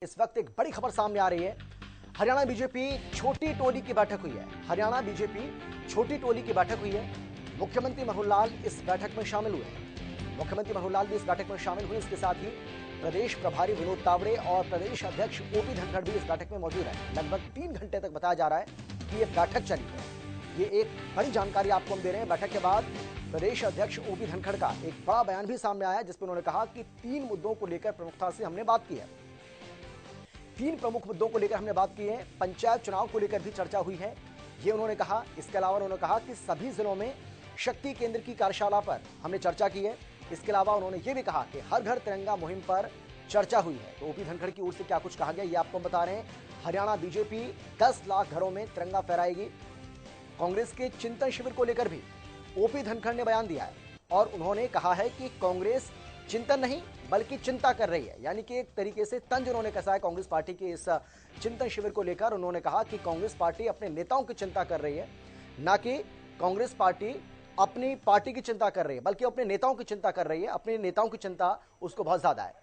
इस वक्त एक बड़ी खबर सामने आ रही है। हरियाणा बीजेपी छोटी टोली की बैठक हुई है। हरियाणा बीजेपी छोटी टोली की बैठक हुई है। मुख्यमंत्री मनोहर लाल इस बैठक में शामिल हुए। मुख्यमंत्री मनोहर लाल भी इस बैठक में शामिल हुए। इसके साथ ही प्रदेश प्रभारी विनोद तावड़े और प्रदेश अध्यक्ष ओपी धनखड़ भी इस बैठक में मौजूद है। लगभग 3 घंटे तक बताया जा रहा है कि यह बैठक चली है। ये एक बड़ी जानकारी आपको हम दे रहे हैं। बैठक के बाद प्रदेश अध्यक्ष ओपी धनखड़ का एक बड़ा बयान भी सामने आया, जिसमें उन्होंने कहा कि 3 मुद्दों को लेकर प्रमुखता से हमने बात की है। 3 प्रमुख मुद्दों को लेकर हमने बात की है। पंचायत चुनाव को लेकर भी चर्चा हुई है, ये उन्होंने कहा। इसके अलावा उन्होंने कहा कि सभी जिलों में शक्ति केंद्र की कार्यशाला पर हमने चर्चा की है। इसके अलावा उन्होंने ये भी कहा कि हर घर तिरंगा मुहिम पर चर्चा हुई है। तो ओपी धनखड़ की ओर से क्या कुछ कहा गया, ये आपको बता रहे हैं। हरियाणा बीजेपी 10 लाख घरों में तिरंगा फहराएगी। कांग्रेस के चिंतन शिविर को लेकर भी ओपी धनखड़ ने बयान दिया है और उन्होंने कहा है कि कांग्रेस चिंतन नहीं बल्कि चिंता कर रही है। यानी कि एक तरीके से तंज उन्होंने कसा है कांग्रेस पार्टी के इस चिंतन शिविर को लेकर। उन्होंने कहा कि कांग्रेस पार्टी अपने नेताओं की चिंता कर रही है, ना कि कांग्रेस पार्टी अपनी पार्टी की चिंता कर रही है, बल्कि अपने नेताओं की चिंता कर रही है। अपने नेताओं की चिंता उसको बहुत ज्यादा है।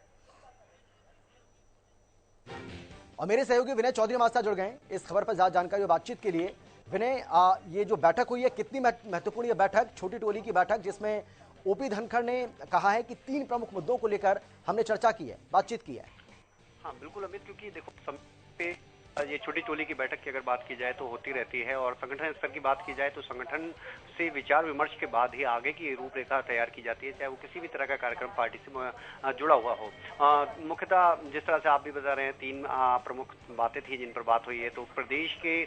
और मेरे सहयोगी विनय चौधरी हमारे साथ जुड़ गए इस खबर पर ज्यादा जानकारी और बातचीत के लिए। विनय, ये जो बैठक हुई है कितनी महत्वपूर्ण ये बैठक, छोटी टोली की बैठक, जिसमें ओपी धनखड़ ने कहा है कि 3 प्रमुख मुद्दों को लेकर हमने चर्चा की है, बातचीत की है। हाँ बिल्कुल अमित, क्योंकि देखो समय पे ये छोटी टोली की बैठक की अगर बात की जाए तो होती रहती है, और संगठन स्तर की बात की जाए तो संगठन से विचार विमर्श के बाद ही आगे की रूपरेखा तैयार की जाती है, चाहे वो किसी भी तरह का कार्यक्रम पार्टी से जुड़ा हुआ हो। मुख्यतः जिस तरह से आप भी बता रहे हैं, 3 प्रमुख बातें थी जिन पर बात हुई है। तो प्रदेश के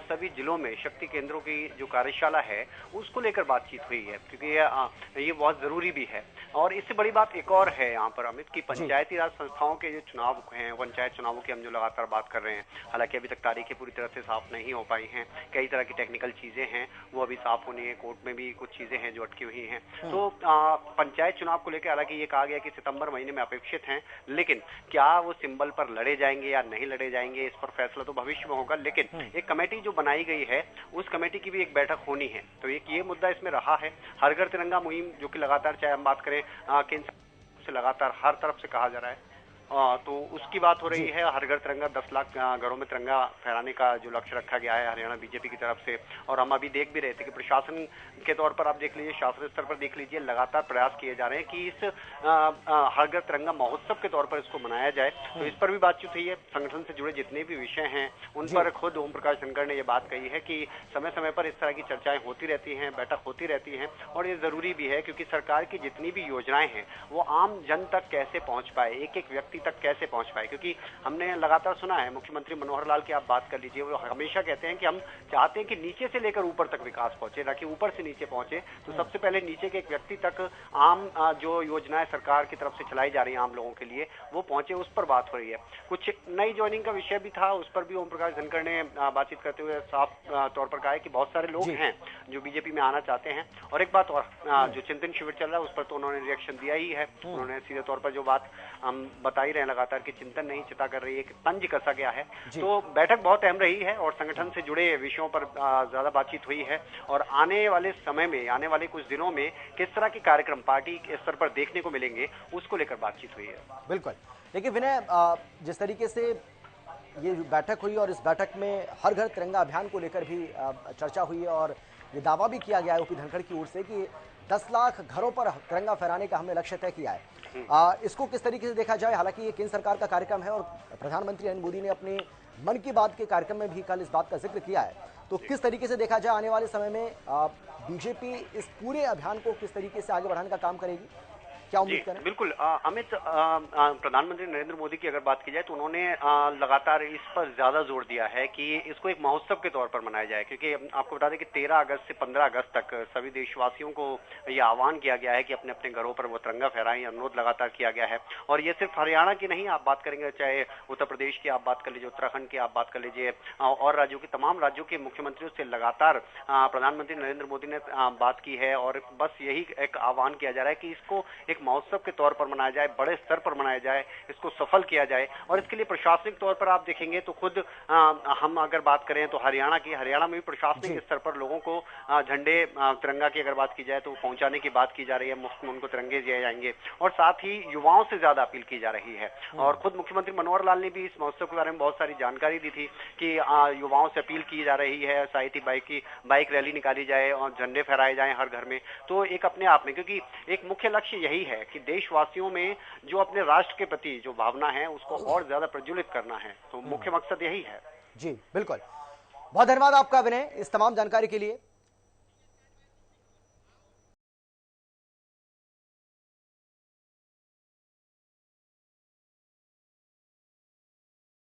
सभी जिलों में शक्ति केंद्रों की जो कार्यशाला है उसको लेकर बातचीत हुई है, क्योंकि ये बहुत जरूरी भी है। और इससे बड़ी बात एक और है यहाँ पर अमित, की पंचायती राज संस्थाओं के जो चुनाव हैं, पंचायत चुनावों की हम जो लगातार बात कर रहे हैं, हालांकि अभी तक तारीखें पूरी तरह से साफ नहीं हो पाई हैं, कई तरह की टेक्निकल चीजें हैं वो अभी साफ होनी है, कोर्ट में भी कुछ चीजें हैं जो अटकी हुई हैं। तो पंचायत चुनाव को लेकर हालांकि ये कहा गया कि सितंबर महीने में अपेक्षित हैं, लेकिन क्या वो सिंबल पर लड़े जाएंगे या नहीं लड़े जाएंगे, इस पर फैसला तो भविष्य में होगा। लेकिन एक कमेटी जो बनाई गई है उस कमेटी की भी एक बैठक होनी है। तो एक ये मुद्दा इसमें रहा है। हर घर तिरंगा मुहिम जो कि लगातार, चाहे हम बात करें केंद्र से लगातार हर तरफ से कहा जा रहा है, तो उसकी बात हो रही है। हर घर तिरंगा, 10 लाख घरों में तिरंगा फहराने का जो लक्ष्य रखा गया है हरियाणा बीजेपी की तरफ से। और हम अभी देख भी रहे थे कि प्रशासन के तौर पर आप देख लीजिए, शासन स्तर पर देख लीजिए, लगातार प्रयास किए जा रहे हैं कि इस हर घर तिरंगा महोत्सव के तौर पर इसको मनाया जाए। तो इस पर भी बातचीत हुई है। संगठन से जुड़े जितने भी विषय हैं उन पर खुद ओम प्रकाश धनखड़ ने यह बात कही है कि समय समय पर इस तरह की चर्चाएं होती रहती हैं, बैठक होती रहती हैं, और ये जरूरी भी है, क्योंकि सरकार की जितनी भी योजनाएं हैं वो आम जन तक कैसे पहुंच पाए, एक एक व्यक्ति तक कैसे पहुंच पाए। क्योंकि हमने लगातार सुना है, मुख्यमंत्री मनोहर लाल की आप बात कर लीजिए, वो हमेशा कहते हैं कि हम चाहते हैं कि नीचे से लेकर ऊपर तक विकास पहुंचे, ना कि ऊपर से नीचे पहुंचे। तो सबसे पहले नीचे के एक व्यक्ति तक आम जो योजनाएं सरकार की तरफ से चलाई जा रही हैं आम लोगों के लिए, वो पहुंचे, उस पर बात हो रही है। कुछ नई ज्वाइनिंग का विषय भी था, उस पर भी ओम प्रकाश धनखड़ ने बातचीत करते हुए साफ तौर पर कहा है कि बहुत सारे लोग हैं जो बीजेपी में आना चाहते हैं। और एक बात और, जो चिंतन शिविर चल रहा है उस पर तो उन्होंने रिएक्शन दिया ही है। उन्होंने सीधे तौर पर जो बात हम बता ही रहे हैं लगातार कि चिंतन नहीं चिता कर रही है, कि तंज कसा गया है। तो बैठक बहुत अहम रही है और संगठन से जुड़े विषयों पर ज्यादा बातचीत हुई है। और आने वाले समय में, आने वाले कुछ दिनों में किस तरह के कार्यक्रम पार्टी के स्तर पर देखने को मिलेंगे, उसको लेकर बातचीत हुई है। बिल्कुल। देखिए विनय, जिस तरीके से ये बैठक हुई और इस बैठक में हर घर तिरंगा अभियान को लेकर भी चर्चा हुई है, और ये दावा भी किया गया है ओपी धनखड़ की ओर से कि 10 लाख घरों पर तिरंगा फहराने का हमने लक्ष्य तय किया है। इसको किस तरीके से देखा जाए, हालांकि ये केंद्र सरकार का कार्यक्रम है और प्रधानमंत्री नरेंद्र मोदी ने अपने मन की बात के कार्यक्रम में भी कल इस बात का जिक्र किया है। तो किस तरीके से देखा जाए आने वाले समय में बीजेपी इस पूरे अभियान को किस तरीके से आगे बढ़ाने का काम करेगी, क्या उम्मीद करें? बिल्कुल अमित, प्रधानमंत्री नरेंद्र मोदी की अगर बात की जाए तो उन्होंने लगातार इस पर ज्यादा जोर दिया है कि इसको एक महोत्सव के तौर पर मनाया जाए। क्योंकि आपको बता दें कि 13 अगस्त से 15 अगस्त तक सभी देशवासियों को यह आह्वान किया गया है कि अपने अपने घरों पर वो तिरंगा फहराएं, अनुरोध लगातार किया गया है। और ये सिर्फ हरियाणा की नहीं, आप बात करेंगे चाहे उत्तर प्रदेश की आप बात कर लीजिए, उत्तराखंड की आप बात कर लीजिए, और राज्यों की, तमाम राज्यों के मुख्यमंत्रियों से लगातार प्रधानमंत्री नरेंद्र मोदी ने बात की है। और बस यही एक आह्वान किया जा रहा है कि इसको एक एक महोत्सव के तौर पर मनाया जाए, बड़े स्तर पर मनाया जाए, इसको सफल किया जाए। और इसके लिए प्रशासनिक तौर पर आप देखेंगे तो खुद हम अगर बात करें तो हरियाणा में भी प्रशासनिक स्तर पर लोगों को झंडे तिरंगा की अगर बात की जाए तो पहुंचाने की बात की जा रही है, मुफ्त में उनको तिरंगे दिए जाएंगे और साथ ही युवाओं से ज्यादा अपील की जा रही है। और खुद मुख्यमंत्री मनोहर लाल ने भी इस महोत्सव के बारे में बहुत सारी जानकारी दी थी कि युवाओं से अपील की जा रही है, साहित्य बाइक रैली निकाली जाए और झंडे फहराए जाएं हर घर में। तो एक अपने आप में, क्योंकि एक मुख्य लक्ष्य यही है कि देशवासियों में जो अपने राष्ट्र के प्रति जो भावना है उसको और ज्यादा प्रज्वलित करना है। तो मुख्य मकसद यही है। जी बिल्कुल, बहुत धन्यवाद आपका विनय इस तमाम जानकारी के लिए।